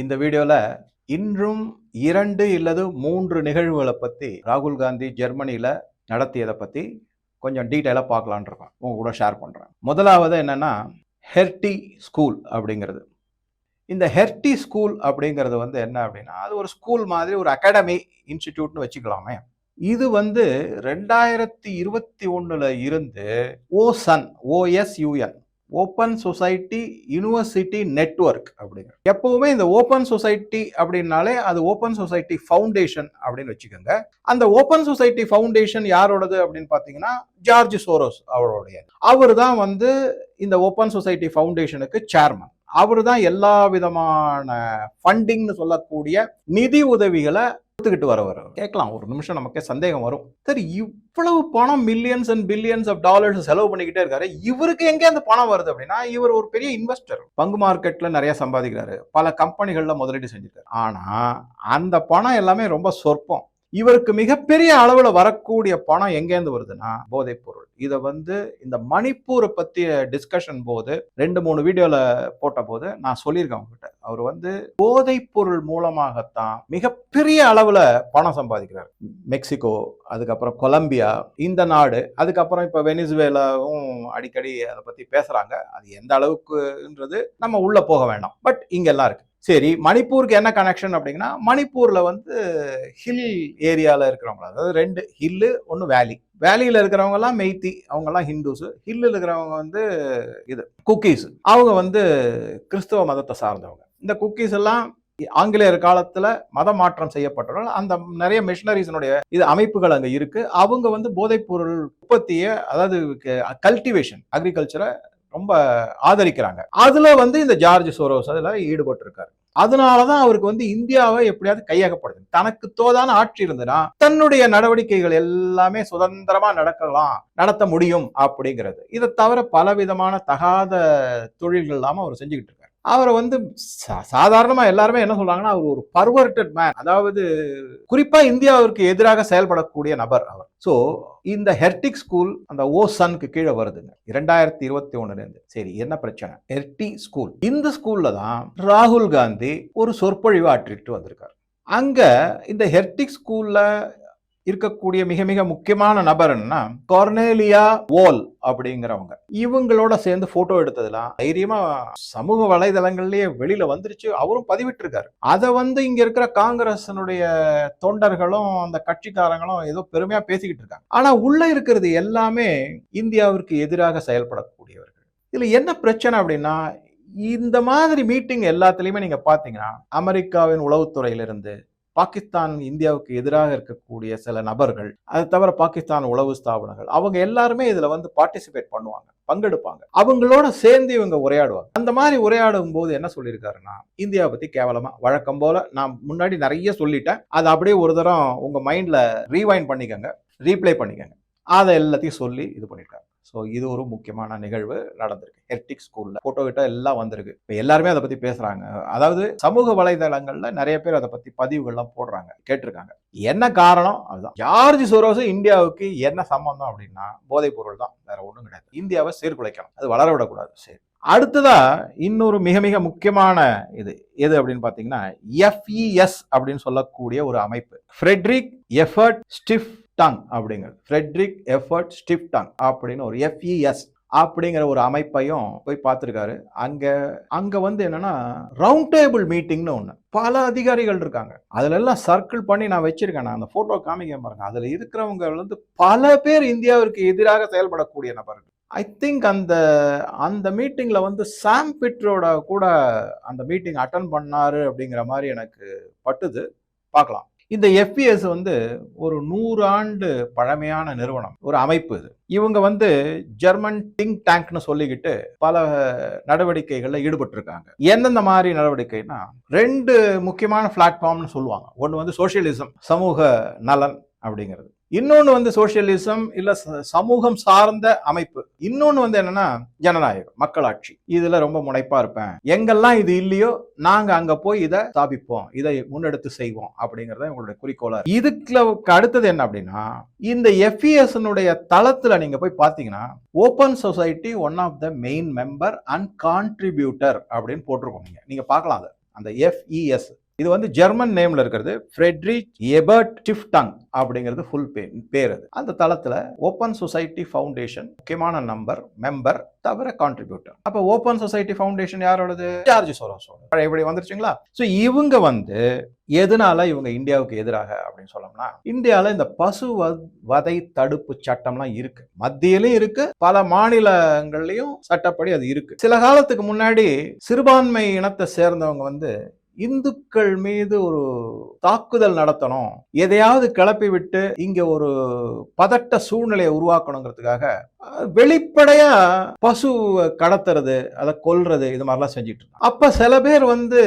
இந்த வீடியோல இன்றும் 2 இல்லது 3 நிகழ்வுகளை பத்தி ராகுல் காந்தி ஜெர்மனியில நடத்தியதை பத்தி கொஞ்சம் டீட்டெயிலா பார்க்கலான்னு இருக்கேன். உங்க கூட ஷேர் பண்றேன். முதலாவது என்னன்னா ஹெர்டி ஸ்கூல் அப்படிங்கிறது. இந்த ஹெர்டி ஸ்கூல் அப்படிங்கிறது வந்து என்ன அப்படின்னா, அது ஒரு ஸ்கூல் மாதிரி ஒரு அகாடமி இன்ஸ்டிடியூட்னு வச்சுக்கலாமே. இது வந்து 2021ல இருந்து ocean OSUN open society university network அப்படிங்கிற எப்பவுமே இந்த ஓப்பன் சொசைட்டி அப்படின்னாலே அது ஓப்பன் சொசைட்டி ஃபவுண்டேஷன் அப்படின்னு வச்சுக்கோங்க. அந்த ஓப்பன் சொசைட்டி ஃபவுண்டேஷன் யாரோடது அப்படின்னு பார்த்தீங்கன்னா ஜார்ஜ் சோரோஸ் அவருடைய. அவர் தான் வந்து இந்த ஓப்பன் சொசைட்டி ஃபவுண்டேஷனுக்கு சேர்மன். அவர் தான் எல்லா விதமான ஃபண்டிங்னு சொல்லக்கூடிய நிதி உதவிகளை கொடுத்துக்கிட்டு வரவர். கேட்கலாம், ஒரு நிமிஷம் நமக்கே சந்தேகம் வரும், சரி இவ்வளவு பணம் millions and billions of dollars செலவு பண்ணிக்கிட்டே இருக்காரு, இவருக்கு எங்கே அந்த பணம் வருது அப்படின்னா, இவர் ஒரு பெரிய இன்வெஸ்டர், பங்கு மார்க்கெட்ல நிறைய சம்பாதிக்கிறாரு, பல கம்பெனிகள்ல முதலீடு செஞ்சிருக்காரு. ஆனா அந்த பணம் எல்லாமே ரொம்ப சொற்பம். இவருக்கு மிகப்பெரிய அளவுல வரக்கூடிய பணம் எங்கேருந்து வருதுன்னா போதைப் பொருள். இதை வந்து இந்த மணிப்பூரை பத்திய டிஸ்கஷன் போது 2-3 வீடியோல போட்ட போது நான் சொல்லியிருக்கேன் உங்ககிட்ட, அவர் வந்து போதைப் பொருள் மூலமாகத்தான் மிகப்பெரிய அளவுல பணம் சம்பாதிக்கிறார். மெக்சிகோ, அதுக்கப்புறம் கொலம்பியா, இந்த நாடு, அதுக்கப்புறம் இப்ப வெனிசுவேலாவும் அடிக்கடி அதை பத்தி பேசுறாங்க. அது எந்த அளவுக்குன்றது நம்ம உள்ள போக வேண்டாம், பட் இங்கெல்லாம் இருக்கு. சரி, மணிப்பூருக்கு என்ன கனெக்ஷன் அப்படிங்கன்னா, மணிப்பூர்ல வந்து ஹில் ஏரியால இருக்கிறவங்க, அதாவது 2 ஹில்லு 1 வேலி. வேலியில இருக்கிறவங்க எல்லாம் மெய்த்தி, அவங்க எல்லாம் ஹிந்துஸ். ஹில்ல இருக்கிறவங்க வந்து இது குக்கீஸ், அவங்க வந்து கிறிஸ்தவ மதத்தை சார்ந்தவங்க. இந்த குக்கீஸ் எல்லாம் ஆங்கிலேயர் காலத்துல மத மாற்றம் செய்யப்பட்டவர்கள். அந்த நிறைய மிஷனரிஸனுடைய இது அமைப்புகள் அங்க இருக்கு. அவங்க வந்து போதைப் பொருள் உற்பத்தியை, அதாவது கல்டிவேஷன், அக்ரிகல்ச்சரை ரொம்ப ஆதரிக்கிறாங்க. அதுல வந்து இந்த ஜார்ஜ் சோரோஸ் அதுல ஈடுபட்டு இருக்காரு. அதனாலதான் அவருக்கு வந்து இந்தியாவை எப்படியாவது கையகப்படுது. தனக்கு தோதான ஆட்சி இருந்ததுன்னா தன்னுடைய நடவடிக்கைகள் எல்லாமே சுதந்திரமா நடத்த முடியும் அப்படிங்கிறது. இதை தவிர பலவிதமான தகாத தொழில்கள் இல்லாம அவர் செஞ்சுக்கிட்டு இருக்காரு. அவரை வந்து சாதாரணமா எல்லாருமே என்ன சொல்றாங்கன்னா, அவர் ஒரு பர்வர்டட் மேன், அதாவது குறிப்பா இந்தியாவிற்கு எதிராக செயல்படக்கூடிய நபர் அவர். சோ இந்த ஹெர்டிக் ஸ்கூல் அந்த ஓசனுக்கு கீழே வருதுங்க 2021ல இருந்து. சரி, என்ன பிரச்சனை? ஹெர்டி ஸ்கூல், இந்த ஸ்கூல்ல தான் ராகுல் காந்தி ஒரு சொற்பொழிவு ஆற்றிட்டு வந்திருக்காரு. அங்க இந்த ஹெர்டிக் ஸ்கூல்ல இருக்கக்கூடிய மிக மிக முக்கியமான நபர்னா கார்னேலியா வோல் அப்படிங்கிறவங்க. இவங்களோட சேர்ந்து போட்டோ எடுத்ததெல்லாம் தைரியமா சமூக வலைதளங்கள்லயே வெளியில வந்துருச்சு. அவரும் பதிவிட்டு இருக்காரு. அதை வந்து இங்க இருக்கிற காங்கிரஸினுடைய தொண்டர்களும் அந்த கட்சிக்காரங்களும் ஏதோ பெருமையா பேசிக்கிட்டு இருக்காங்க. ஆனா உள்ள இருக்கிறது எல்லாமே இந்தியாவிற்கு எதிராக செயல்படக்கூடியவர்கள். இதுல என்ன பிரச்சனை அப்படின்னா, இந்த மாதிரி மீட்டிங் எல்லாத்துலயுமே நீங்க பாத்தீங்கன்னா, அமெரிக்காவின் உளவுத்துறையிலிருந்து பாகிஸ்தான், இந்தியாவுக்கு எதிராக இருக்கக்கூடிய சில நபர்கள், அது தவிர பாகிஸ்தான் உளவு ஸ்தாபனங்கள், அவங்க எல்லாருமே இதுல வந்து பார்ட்டிசிபேட் பண்ணுவாங்க, பங்கெடுப்பாங்க. அவங்களோட சேர்ந்து இவங்க உரையாடுவாங்க. அந்த மாதிரி உரையாடும் போது என்ன சொல்லியிருக்காருன்னா, இந்தியாவை பத்தி கேவலமா, வழக்கம் போல நான் முன்னாடி நிறைய சொல்லிட்டேன், அதை அப்படியே ஒரு தரம் உங்க மைண்ட்ல ரீவைண்ட் பண்ணிக்கங்க, ரீப்ளே பண்ணிக்கங்க, அதை எல்லாத்தையும் சொல்லி இது பண்ணிட்டாங்க. ஸோ இது ஒரு முக்கியமான நிகழ்வு நடந்திருக்கு ஹெர்டிக் ஸ்கூல்ல. போட்டோ கிட்ட எல்லாம் வந்திருக்கு. இப்போ எல்லாருமே அதை பத்தி பேசுறாங்க. அதாவது சமூக வலைதளங்கள்ல நிறைய பேர் அதை பத்தி பதிவுகள்லாம் போடுறாங்க, கேட்டிருக்காங்க. என்ன காரணம்? அதுதான், ஜார்ஜ் சோரோஸ் இந்தியாவுக்கு என்ன சம்பந்தம் அப்படின்னா போதைப் பொருள் தான், வேற ஒன்றும் கிடையாது. இந்தியாவை சீர்குலைக்கணும், அது வளர விடக்கூடாது. சரி, அடுத்ததா இன்னொரு மிக மிக முக்கியமான இது எது அப்படின்னு பாத்தீங்கன்னா, FES அப்படின்னு சொல்லக்கூடிய ஒரு அமைப்பு, ஃப்ரெட்ரிக் எஃபர்ட் ஸ்டிஃப் டங் அப்படிங்கிறது. ஃப்ரெட்ரிக் எஃபர்ட் ஸ்டிஃப் டங் அப்படின்னு ஒரு FES அப்படிங்கிற ஒரு அமைப்பையும் போய் பார்த்துருக்காரு. அங்க வந்து என்னன்னா ரவுண்ட் டேபிள் மீட்டிங்னு ஒண்ணு, பல அதிகாரிகள் இருக்காங்க. அதுல எல்லாம் சர்க்கிள் பண்ணி நான் வச்சிருக்கேன், நான் அந்த போட்டோ காமிக்க பாருங்க. அதுல இருக்கிறவங்க வந்து பல பேர் இந்தியாவிற்கு எதிராக செயல்படக்கூடிய நபர்கள். ஐ திங்க் அந்த மீட்டிங்ல வந்து சாம் பிட்ரோட கூட அந்த மீட்டிங் அட்டன் பண்ணாரு அப்படிங்கிற மாதிரி எனக்கு பட்டுது. பார்க்கலாம். இந்த FES வந்து ஒரு 100 ஆண்டு பழமையான நிறுவனம், ஒரு அமைப்பு. இது இவங்க வந்து ஜெர்மன் திங்க் டேங்க்னு சொல்லிக்கிட்டு பல நடவடிக்கைகள்ல ஈடுபட்டு இருக்காங்க. எந்தெந்த மாதிரி நடவடிக்கைன்னா, 2 முக்கியமான பிளாட்ஃபார்ம்னு சொல்லுவாங்க. ஒன்று வந்து சோசியலிசம், சமூக நலன் அப்படிங்கிறது. இன்னொன்னு வந்து சோசியலிசம் இல்ல சமூகம் சார்ந்த அமைப்பு. இன்னொன்னு வந்து என்னன்னா ஜனநாயகம், மக்களாட்சி. இதுல ரொம்ப முனைப்பா இருப்பேன். எங்கெல்லாம் இது இல்லையோ நாங்க அங்க போய் இதை ஸ்தாபிப்போம், இதை முன்னெடுத்து செய்வோம் அப்படிங்கறத உங்களுடைய குறிக்கோளா. இதுக்கு அடுத்தது என்ன அப்படின்னா, இந்த FES தளத்துல நீங்க போய் பாத்தீங்கன்னா, Open Society one of the main member and contributor அப்படின்னு போட்டிருக்கோம். நீங்க பார்க்கலாம். அந்த FES. இது வந்து ஜெர்மன் நேம்ல இருக்கிறது, ஃப்ரெட்ரிக் எபர்ட் ஸ்டிஃப்டங் அப்படிங்கிறது ஃபுல் பேர். அது அந்த தளத்துல ஓப்பன் சொசைட்டி ஃபவுண்டேஷன் முக்கியமான மெம்பர் தவிர கான்ட்ரிபியூட்டர். அப்ப ஓப்பன் சொசைட்டி ஃபவுண்டேஷன் யாரோடது? ஜார்ஜ் சோரோஸோட. இப்படி வந்துருச்சுங்களா? ஸோ இவங்க வந்து எதனால இவங்க இந்தியாவுக்கு எதிராக அப்படின்னு சொல்லணும்னா, இந்தியாவில் இந்த பசு வதை தடுப்பு சட்டம்லாம் இருக்கு, மத்தியிலும் இருக்கு, பல மாநிலங்கள்லயும் சட்டப்படி அது இருக்கு. சில காலத்துக்கு முன்னாடி சிறுபான்மை இனத்தை சேர்ந்தவங்க வந்து இந்துக்கள் மீது ஒரு தாக்குதல் நடத்தணும், எதையாவது கிளப்பி விட்டு இங்க ஒரு பதட்ட சூழ்நிலையை உருவாக்கணுங்கிறதுக்காக வெளிப்படையா பசு கடத்துறது, அதை கொல்றது, இது மாதிரிலாம் செஞ்சுட்டு இருந்தாங்க. அப்ப சில பேர் வந்து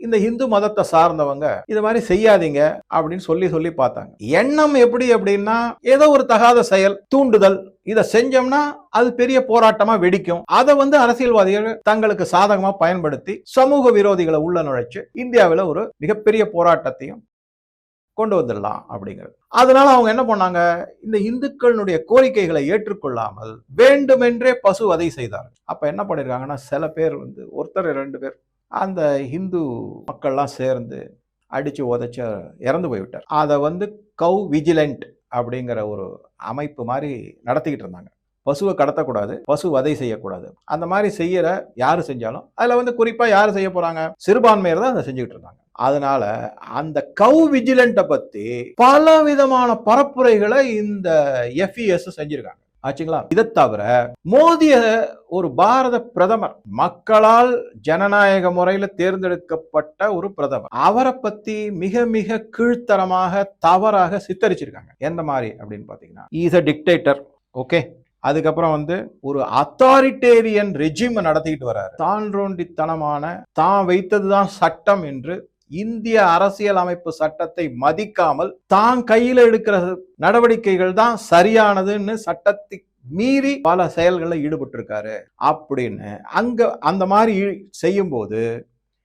இந்த இந்து மதத்தை சார்ந்தவங்க இது மாதிரி செய்யாதீங்க அப்படின்னு சொல்லி பார்த்தாங்க. எண்ணம் எப்படி அப்படின்னா, ஏதோ ஒரு தகாத செயல், தூண்டுதல், இதை செஞ்சோம்னா அது பெரிய போராட்டமா வெடிக்கும், அதை வந்து அரசியல்வாதிகள் தங்களுக்கு சாதகமா பயன்படுத்தி சமூக விரோதிகளை உள்ள நுழைச்சு இந்தியாவில் ஒரு மிகப்பெரிய போராட்டத்தையும் கொண்டு வந்துடலாம் அப்படிங்கிறது. அதனால அவங்க என்ன பண்ணாங்க, இந்த இந்துக்களுடைய கோரிக்கைகளை ஏற்றுக்கொள்ளாமல் வேண்டுமென்றே பசு வதை செய்தார்கள். அப்ப என்ன பண்ணிருக்காங்கன்னா, சில பேர் வந்து ஒருத்தர் 2 பேர் அந்த இந்து மக்கள்லாம் சேர்ந்து அடிச்சு உதைச்ச இறந்து போய்விட்டார். அதை வந்து கவ் விஜிலண்ட் அப்படிங்கிற ஒரு அமைப்பு மாதிரி நடத்திக்கிட்டு இருந்தாங்க. பசுவை கடத்தக்கூடாது, பசு வதை செய்யக்கூடாது, அந்த மாதிரி செய்யற யாரு செஞ்சாலும் அதுல வந்து குறிப்பா யாரு செய்ய போறாங்க, சிறுபான்மையர் தான் அதை செஞ்சுக்கிட்டு இருந்தாங்க. அதனால அந்த கவ் விஜிலண்ட பத்தி பல விதமான பரப்புரைகளை இந்த FES செஞ்சிருக்காங்க ஆச்சுங்களா. இதை தவிர மோதிய ஒரு பாரத பிரதமர், மக்களால் ஜனநாயக முறையில் தேர்ந்தெடுக்கப்பட்ட ஒரு பிரதமர், அவரை பத்தி மிக மிக கீழ்த்தரமாக தவறாக சித்தரிச்சிருக்காங்க. எந்த மாதிரி அப்படின்னு பாத்தீங்கன்னா, இஸ் a டிக்டேட்டர், ஓகே, அதுக்கப்புறம் வந்து ஒரு அத்தாரிட்டேரியன் ரெஜிம் நடத்திக்கிட்டு வர்றாரு, தான்றோண்டித்தனமான தான் வைத்ததுதான் சட்டம் என்று இந்திய அரசியல் அமைப்பு சட்டத்தை மதிக்காமல் தான் கையில் எடுக்கிற நடவடிக்கைகள் தான் சரியானதுன்னு சட்டத்தை மீறி பல செயல்களில் ஈடுபட்டு இருக்காரு அப்படின்னு அங்க அந்த மாதிரி செய்யும் போது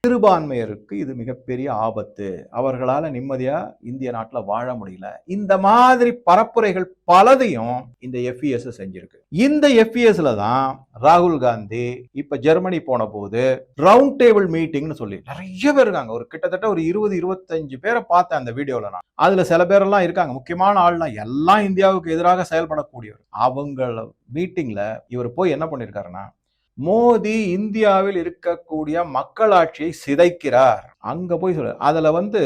சிறுபான்மையருக்கு இது மிகப்பெரிய ஆபத்து, அவர்களால நிம்மதியா இந்திய நாட்டில் வாழ முடியல. இந்த மாதிரி பரப்புரைகள் பலதையும் இந்த FES செஞ்சிருக்கு. இந்த FESல தான் ராகுல் காந்தி இப்ப ஜெர்மனி போன போது ரவுண்ட் டேபிள் மீட்டிங்னு சொல்லி நிறைய பேர் இருக்காங்க, ஒரு கிட்டத்தட்ட ஒரு 20-25 பேரை பார்த்தேன் அந்த வீடியோல. நான் அதுல சில பேரெல்லாம் இருக்காங்க, முக்கியமான ஆள்லாம், எல்லாம் இந்தியாவுக்கு எதிராக செயல்படக்கூடியவர். அவங்கள மீட்டிங்ல இவர் போய் என்ன பண்ணிருக்காருன்னா, மோடி இந்தியாவில் இருக்கக்கூடிய மக்களாட்சியை சிதைக்கிறார், அங்க போய் சொல்ல. அதுல வந்து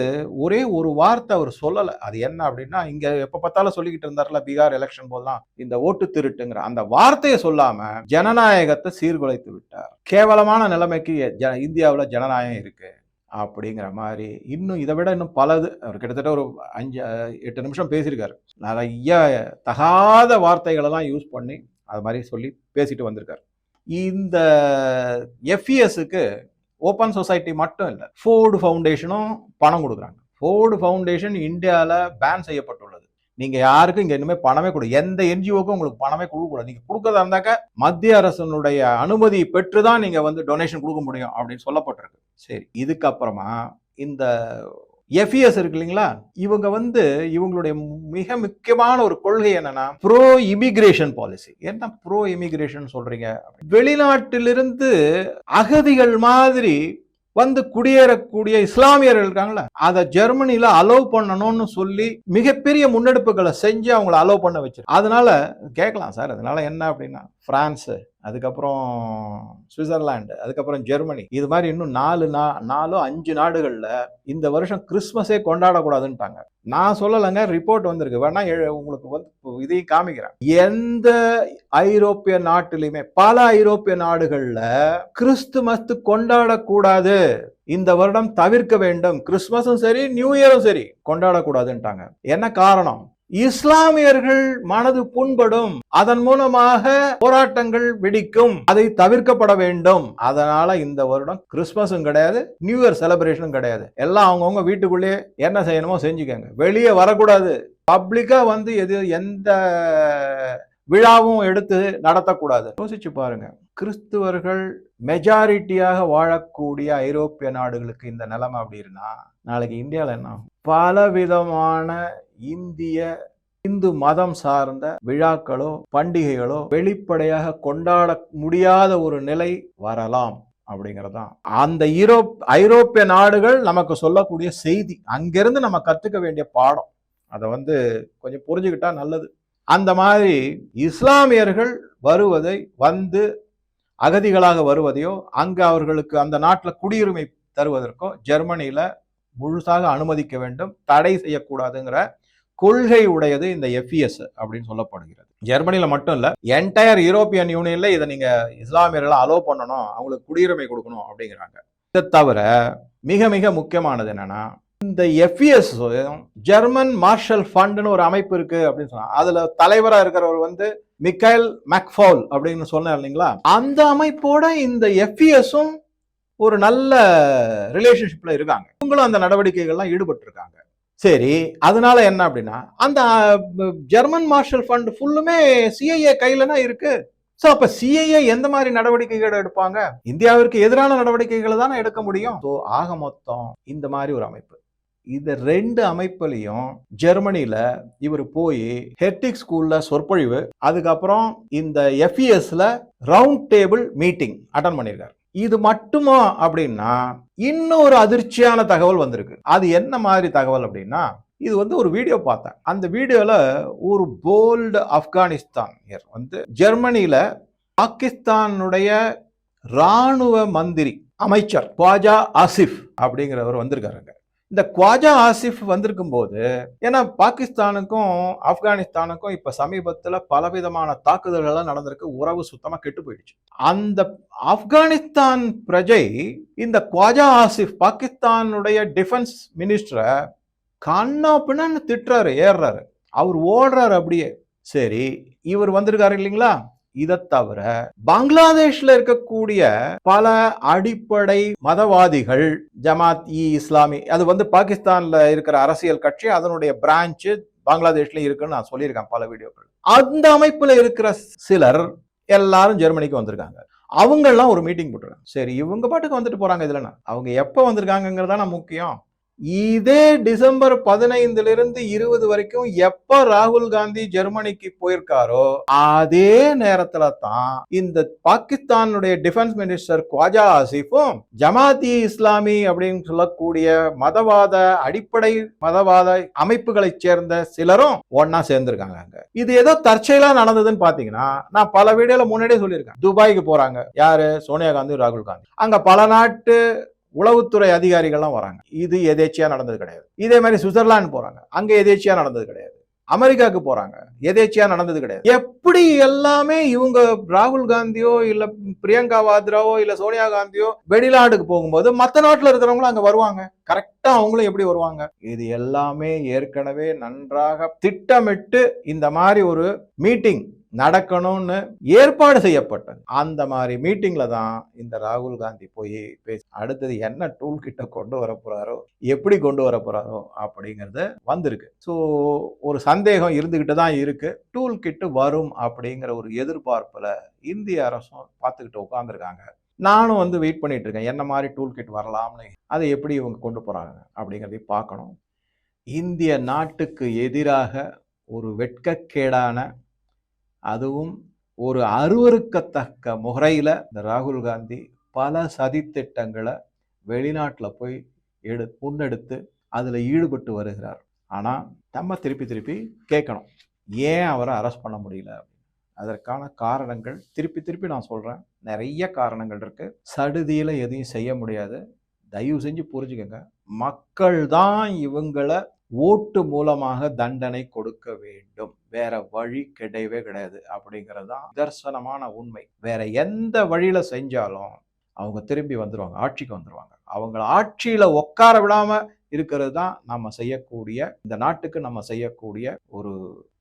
ஒரே ஒரு வார்த்தை அவர் சொல்லல, அது என்ன அப்படின்னா, இங்க எப்ப பார்த்தாலும் சொல்லிக்கிட்டு இருந்தார்ல பீகார் எலெக்ஷன் போதெல்லாம் இந்த ஓட்டு திருட்டுங்கிற அந்த வார்த்தையை சொல்லாம ஜனநாயகத்தை சீர்குலைத்து விட்டார். கேவலமான நிலைமைக்கு இந்தியாவில் ஜனநாயகம் இருக்கு அப்படிங்கிற மாதிரி. இன்னும் இதை விட இன்னும் பலது, அவர் கிட்டத்தட்ட ஒரு 5-8 நிமிஷம் பேசியிருக்காரு. நிறைய தகாத வார்த்தைகளெல்லாம் யூஸ் பண்ணி அது மாதிரி சொல்லி பேசிட்டு வந்திருக்காரு. இந்த FESக்கு ஓப்பன் சொசைட்டி மட்டும் இல்லை, ஃபோர்டு ஃபவுண்டேஷனும் பணம் கொடுக்குறாங்க. ஃபோர்டு ஃபவுண்டேஷன் இந்தியாவில் பேன் செய்யப்பட்டுள்ளது. நீங்க யாருக்கும் இங்க இனிமே பணமே கொடு, எந்த NGOக்கும் உங்களுக்கு பணமே கொடுக்கக்கூடாது. நீங்க கொடுக்கறதா இருந்தாக்க மத்திய அரசனுடைய அனுமதி பெற்றுதான் நீங்க வந்து டொனேஷன் கொடுக்க முடியும் அப்படின்னு சொல்லப்பட்டிருக்கு. சரி, இதுக்கப்புறமா இந்த FES இருக்கு இல்லைங்களா, இவங்க வந்து இவங்களுடைய மிக முக்கியமான ஒரு கொள்கை என்னன்னா, ப்ரோ இமிகிரேஷன் பாலிசி. என்ன ப்ரோ இமிகிரேஷன் சொல்றீங்க? வெளிநாட்டிலிருந்து அகதிகள் மாதிரி வந்து குடியேறக்கூடிய இஸ்லாமியர்கள் இருக்காங்களா, அதை ஜெர்மனில அலோவ் பண்ணணும்னு சொல்லி மிகப்பெரிய முன்னெடுப்புகளை செஞ்சு அவங்களை அலோவ் பண்ண வச்சிரு. அதனால கேட்கலாம் சார், அதனால என்ன அப்படின்னா, பிரான்ஸ், அதுக்கப்புறம் சுவிட்சர்லாந்து, அதுக்கப்புறம் ஜெர்மனி, இது மாதிரி இன்னும் 4-5 நாடுகள்ல இந்த வருஷம் கிறிஸ்துமஸே கொண்டாடக்கூடாதுன்ட்டாங்க. நான் சொல்லலைங்க, ரிப்போர்ட் வந்திருக்கு, வேணா உங்களுக்கு வந்து இதையும் காமிக்கிறேன். எந்த ஐரோப்பிய நாட்டிலுமே, பல ஐரோப்பிய நாடுகள்ல கிறிஸ்துமஸ் கொண்டாடக்கூடாது, இந்த வருடம் தவிர்க்க வேண்டும், கிறிஸ்துமஸும் சரி நியூ இயரும் சரி கொண்டாடக்கூடாதுன்ட்டாங்க. என்ன காரணம்? இஸ்லாமியர்கள் மனது புண்படும், அதன் மூலமாக போராட்டங்கள் வெடிக்கும், அதை தவிர்க்கப்பட வேண்டும். அதனால இந்த வருடம் கிறிஸ்துமஸும் கிடையாது, நியூ இயர் செலிப்ரேஷனும் கிடையாது. எல்லாம் அவங்கவுங்க வீட்டுக்குள்ளே என்ன செய்யணுமோ செஞ்சுக்கங்க, வெளியே வரக்கூடாது, பப்ளிக்கா வந்து எந்த விழாவும் எடுத்து நடத்தக்கூடாது. யோசிச்சு பாருங்க, கிறிஸ்துவர்கள் மெஜாரிட்டியாக வாழக்கூடிய ஐரோப்பிய நாடுகளுக்கு இந்த நிலைமை அப்படின்னா, நாளைக்கு இந்தியாவில் என்ன? பலவிதமான இந்து மதம் சார்ந்த விழாக்களோ பண்டிகைகளோ வெளிப்படையாக கொண்டாட முடியாத ஒரு நிலை வரலாம். அப்படிங்கறதுதான் அந்த ஐரோப்பிய நாடுகள் நமக்கு சொல்லக்கூடிய செய்தி. அங்கிருந்து நம்ம கத்துக்க வேண்டிய பாடம். அதை கொஞ்சம் புரிஞ்சுக்கிட்டா நல்லது. அந்த மாதிரி இஸ்லாமியர்கள் வந்து அகதிகளாக வருவதையோ அங்க அவர்களுக்கு அந்த நாட்டில் குடியுரிமை தருவதற்கோ ஜெர்மனியில முழுசாக அனுமதிக்க வேண்டும், தடை செய்யக்கூடாதுங்கிற கொள்கை உடையது இந்த எஃப்இஎஸ் அப்படின்னு சொல்லப்படுகிறது. ஜெர்மனியில மட்டும் இல்ல, என்டையர் யூரோப்பியன் யூனியன்ல இதை நீங்க இஸ்லாமியர்களை அலோ பண்ணணும், அவங்களுக்கு குடியுரிமை கொடுக்கணும் அப்படிங்கிறாங்க. இதை தவிர மிக மிக முக்கியமானது என்னன்னா, இந்த எஃப்இஎஸ் ஜெர்மன் மார்ஷல் ஃபண்ட்னு ஒரு அமைப்பு இருக்கு அப்படின்னு சொன்னா, அதுல தலைவரா இருக்கிறவர் மிக்கைல் மேக்ஃபவுல் அப்படின்னு சொன்னார் இல்லைங்களா, அந்த அமைப்போட இந்த எஃப்இஎஸும் ஒரு நல்ல ரிலேஷன்ஷிப்ல இருக்காங்க. இவங்களும் அந்த நடவடிக்கைகள்லாம் ஈடுபட்டு இருக்காங்க. சரி, அதனால என்ன அப்படின்னா, அந்த ஜெர்மன் மார்ஷல் ஃபண்ட் ஃபுல்லுமே சிஐஏ கையில தான் இருக்கு. சோ அப்ப சிஐஏ எந்த மாதிரி நடவடிக்கைகள் எடுப்பாங்க? இந்தியாவிற்கு எதிரான நடவடிக்கைகளை தானே எடுக்க முடியும். ஸோ ஆக மொத்தம் இந்த மாதிரி ஒரு அமைப்பு. இந்த 2 அமைப்புலையும் ஜெர்மனியில இவர் போய் ஹெர்டிக் ஸ்கூல்ல சொற்பொழிவு, அதுக்கப்புறம் இந்த எஃப்இஎஸ்ல ரவுண்ட் டேபிள் மீட்டிங் அட்டன் பண்ணியிருக்காரு. இது மட்டுமா அப்படின்னா, இன்னொரு அதிர்ச்சியான தகவல் வந்திருக்கு. அது என்ன மாதிரி தகவல் அப்படின்னா, இது ஒரு வீடியோ பார்த்தேன். அந்த வீடியோல ஒரு போல்டு ஆப்கானிஸ்தான் ஜெர்மனியில பாகிஸ்தானுடைய ராணுவ மந்திரி அமைச்சர் குவாஜா ஆசிஃப் அப்படிங்கிறவர் வந்திருக்காருங்க. இந்த குவாஜா ஆசிஃப் வந்திருக்கும் போது, ஏன்னா பாகிஸ்தானுக்கும் ஆப்கானிஸ்தானுக்கும் இப்ப சமீபத்துல பலவிதமான தாக்குதல்கள் நடந்திருக்கு, உறவு சுத்தமா கெட்டு போயிடுச்சு. அந்த ஆப்கானிஸ்தான் பிரஜை இந்த குவாஜா ஆசிஃப் பாகிஸ்தானுடைய டிஃபென்ஸ் மினிஸ்டரை கண்ணா பின்னு திட்டுறாரு, ஏறுறாரு, அவர் ஓடுறாரு அப்படியே. சரி, இவர் வந்திருக்காரு இல்லைங்களா. இதை தவிர பங்களாதேஷ்ல இருக்கக்கூடிய பல அடிப்படை மதவாதிகள், ஜமாத் இ இஸ்லாமி, அது பாகிஸ்தான்ல இருக்கிற அரசியல் கட்சி, அதனுடைய பிரான்ச் பங்களாதேஷ்ல இருக்குன்னு நான் சொல்லியிருக்கேன் பல வீடியோக்கள். அந்த அமைப்புல இருக்கிற சிலர் எல்லாரும் ஜெர்மனிக்கு வந்திருக்காங்க. அவங்க எல்லாம் ஒரு மீட்டிங் போட்டுருக்காங்க. சரி, இவங்க பாட்டுக்கு வந்துட்டு போறாங்க. இதுல அவங்க எப்ப வந்திருக்காங்கிறதா முக்கியம். இதே டிசம்பர் 15 20 வரைக்கும் எப்ப ராகுல் காந்தி ஜெர்மனிக்கு போயிருக்காரோ, அதே நேரத்துல தான் இந்த பாகிஸ்தானுடைய டிஃபென்ஸ் மினிஸ்டர் குவாஜா ஆசிஃபும் ஜமாத் இ இஸ்லாமி அப்படின்னு சொல்லக்கூடிய அடிப்படை மதவாத அமைப்புகளை சேர்ந்த சிலரும் ஒன்னா சேர்ந்திருக்காங்க. இது ஏதோ தற்செயலா நடந்ததுன்னு பாத்தீங்கன்னா, நான் பல வீடியோல முன்னாடியே சொல்லியிருக்கேன். துபாய்க்கு போறாங்க யாரு? சோனியா காந்தி, ராகுல் காந்தி. அங்க பல நாட்டு உளவுத்துறை அதிகாரிகள்லாம் வராங்க. இது எதேச்சியா நடந்தது கிடையாது. இதே மாதிரி சுவிட்சர்லாந்து போறாங்க, அங்க எதேச்சியா நடந்தது கிடையாது. அமெரிக்காவுக்கு போறாங்க, எதேச்சியா நடந்தது கிடையாது. எப்படி எல்லாமே இவங்க ராகுல் காந்தியோ இல்ல பிரியங்கா வாத்ராவோ இல்ல சோனியா காந்தியோ வெளிநாட்டுக்கு போகும்போது மற்ற நாட்டுல இருக்கிறவங்களும் அங்க வருவாங்க. கரெக்டா அவங்களும் எப்படி வருவாங்க? இது எல்லாமே ஏற்கனவே நன்றாக திட்டமிட்டு இந்த மாதிரி ஒரு மீட்டிங் நடக்கணும்னு ஏற்பாடு செய்யப்பட்டது. அந்த மாதிரி மீட்டிங்ல தான் இந்த ராகுல் காந்தி போய் பேசி அடுத்தது என்ன டூல் கிட்ட கொண்டு வர போறாரோ, எப்படி கொண்டு வர போறாரோ அப்படிங்கிறது வந்திருக்கு. ஸோ ஒரு சந்தேகம் இருந்துகிட்டு தான் இருக்கு. டூல் கிட்டு வரும் அப்படிங்கிற ஒரு எதிர்பார்ப்புல இந்திய அரசும் பார்த்துக்கிட்டு உட்கார்ந்துருக்காங்க. நானும் வெயிட் பண்ணிட்டு இருக்கேன், என்ன மாதிரி டூல் கிட் வரலாம்னு. அதை எப்படி இவங்க கொண்டு போறாங்க அப்படிங்கிறதையும் பார்க்கணும். இந்திய நாட்டுக்கு எதிராக ஒரு வெட்கக்கேடான, அதுவும் ஒரு அருவருக்கத்தக்க முறையில் இந்த ராகுல் காந்தி பல சதித்திட்டங்களை வெளிநாட்டில் போய் முன்னெடுத்து அதில் ஈடுபட்டு வருகிறார். ஆனால் நம்ம திருப்பி கேட்கணும், ஏன் அவரை அரெஸ்ட் பண்ண முடியல? அதற்கான காரணங்கள் திருப்பி நான் சொல்கிறேன், நிறைய காரணங்கள் இருக்குது. சடுதியில் எதையும் செய்ய முடியாது. தயவு செஞ்சு புரிஞ்சுக்கங்க, மக்கள் தான் இவங்களை ஓட்டு மூலமாக தண்டனை கொடுக்க வேண்டும், வேற வழி கிடையவே கிடையாது அப்படிங்கிறது தான் நிதர்சனமான உண்மை. வேற எந்த வழியில செஞ்சாலும் அவங்க திரும்பி வந்துருவாங்க, ஆட்சிக்கு வந்துருவாங்க. அவங்கள ஆட்சியில உட்கார விடாம இருக்கிறது தான் நம்ம செய்யக்கூடிய, இந்த நாட்டுக்கு நம்ம செய்யக்கூடிய ஒரு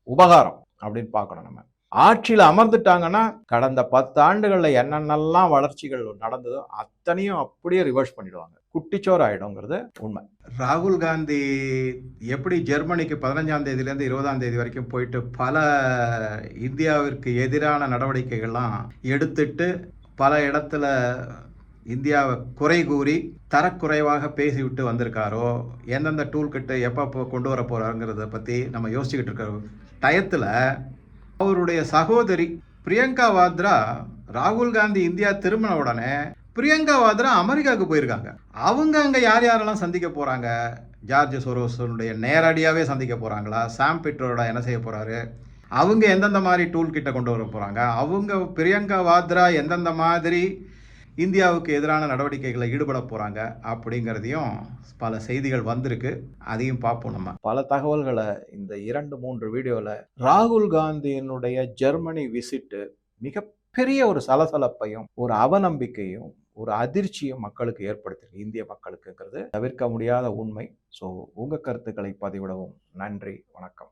உபகாரம் அப்படின்னு பார்க்கணும். நம்ம ஆட்சியில அமர்ந்துட்டாங்கன்னா கடந்த 10 ஆண்டுகள்ல என்னென்னலாம் வளர்ச்சிகள் நடந்ததோ அத்தனையும் அப்படியே ரிவர்ஸ் பண்ணிடுவாங்க, குட்டிச்சோறு ஆயிடும்ங்கிறது உண்மை. ராகுல் காந்தி எப்படி ஜெர்மனிக்கு 15ஆம் தேதியிலேருந்து 20ஆம் தேதி வரைக்கும் போயிட்டு பல இந்தியாவிற்கு எதிரான நடவடிக்கைகள்லாம் எடுத்துட்டு பல இடத்துல இந்தியாவை குறை கூறி தரக்குறைவாக பேசிவிட்டு வந்திருக்காரோ, எந்தெந்த டூல் கிட்ட எப்போ கொண்டு வர போறாங்கிறத பற்றி நம்ம யோசிச்சுக்கிட்டு இருக்கிற டயத்தில் அவருடைய சகோதரி பிரியங்கா வாத்ரா ராகுல் காந்தி இந்தியா திரும்பின உடனே பிரியங்கா வாத்ரா அமெரிக்காவுக்கு போயிருக்காங்க. அவங்க அங்க யார் யாரெல்லாம் சந்திக்க போறாங்க? ஜார்ஜ் சொரோஸுடைய நேரடியாவே சந்திக்க போறாங்களா? சாம் பிட்ரோடா என்ன செய்ய போறாரு? அவங்க எந்தெந்த மாதிரி டூல் கிட்ட கொண்டு வர போறாங்க? அவங்க பிரியங்கா வாத்ரா எந்தெந்த மாதிரி இந்தியாவுக்கு எதிரான நடவடிக்கைகளை ஈடுபட போறாங்க அப்படிங்கிறதையும் பல செய்திகள் வந்திருக்கு. அதையும் பார்ப்போம் நம்ம. பல தகவல்களை இந்த 2-3 வீடியோல ராகுல் காந்தியினுடைய ஜெர்மனி விசிட் மிகப்பெரிய ஒரு சலசலப்பையும் ஒரு அவநம்பிக்கையும் ஒரு அதிர்ச்சியும் மக்களுக்கு ஏற்படுத்திருக்கு, இந்திய மக்களுக்குங்கிறது தவிர்க்க முடியாத உண்மை. ஸோ உங்க கருத்துக்களை பதிவிடவும். நன்றி, வணக்கம்.